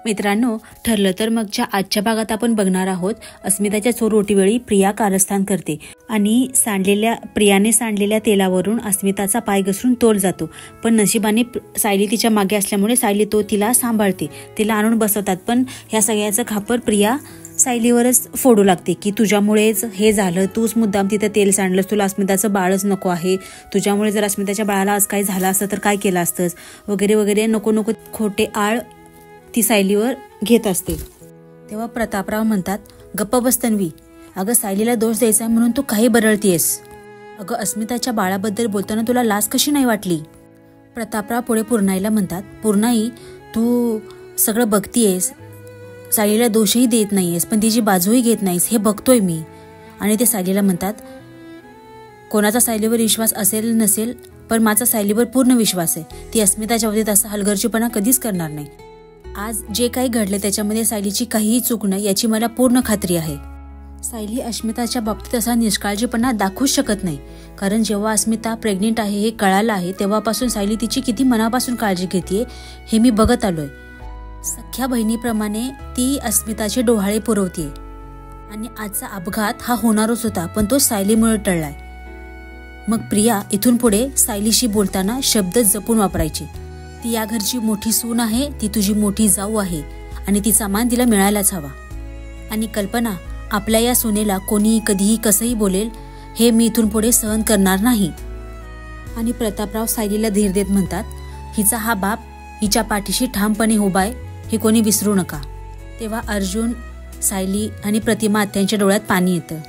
मित्रांनो, ठरलं तर मगच्या आजच्या भागात आपण बघणार आहोत अस्मिताच्या चोरओटीवेळी प्रिया कारस्थान करते आणि प्रियाने सांडलेल्या तेलावरून अस्मिताचा पाय घसरून तोल जातो. पण नशिबाने सायली तिच्या मागे असल्यामुळे सायली तिला सांभाळते, तिला आणून बसवतात. पण ह्या सगळ्याचं खापर प्रिया सायलीवरच फोडू लागते की तुझ्यामुळेच हे झालं, तूच मुद्दाम तिथं तेल सांडलंस, तुला अस्मिताचं बाळच नको आहे, तुझ्यामुळे जर अस्मिताच्या बाळाला आज काही झालं असतं तर काय केलं असतंस वगैरे वगैरे नको नको खोटे आळ ती सायलीवर घेत असते. तेव्हा प्रतापराव म्हणतात, गप्प बस तन्वी, अगं सायलीला दोष द्यायचा म्हणून तू काही बरळतीयस. अगं अस्मिताच्या बाळाबद्दल बोलताना तुला लाज कशी नाही वाटली. प्रतापराव पुढे पूर्णाईला म्हणतात, पूर्णाई तू सगळं बघतीयस, सायलीला दोषही देत नाहीयेस पण तिची बाजूही घेत नाहीस हे बघतोय मी. आणि ते सायलीला म्हणतात, कोणाचा सायलीवर विश्वास असेल नसेल पण माझा सायलीवर पूर्ण विश्वास आहे, ती अस्मिताच्या बाबतीत असा हलगर्जीपणा कधीच करणार नाही. आज जे काही घडले त्याच्यामध्ये सायलीची काहीही चूक नाही याची मला पूर्ण खात्री आहे. सायली अस्मिताच्या बाबतीत असा निष्काळजीपणा दाखवूच शकत नाही, कारण जेव्हा अस्मिता प्रेग्नेंट आहे हे कळालं आहे तेव्हापासून सायली तिची किती मनापासून काळजी घेते हे मी बघत आलोय. सख्या बहिणीप्रमाणे ती अस्मिताचे डोहाळे पुरवते आणि आजचा अपघात हा होणारच होता पण तो सायलीमुळे टळलाय. मग प्रिया इथून पुढे सायलीशी बोलताना शब्द जपून वापरायचे. ती या घरची मोठी सून आहे, ती तुझी मोठी जाऊ आहे आणि तिचा मान तिला मिळायलाच हवा. आणि कल्पना, आपल्या या सुनेला कोणी कधीही कसंही बोलेल हे मी इथून पुढे सहन करणार नाही. आणि प्रतापराव सायलीला धीर देत म्हणतात, हिचा हा बाप हिच्या पाठीशी ठामपणे उभाय हे कोणी विसरू नका. तेव्हा अर्जुन, सायली आणि प्रतिमा आत्यांच्या डोळ्यात पाणी येतं.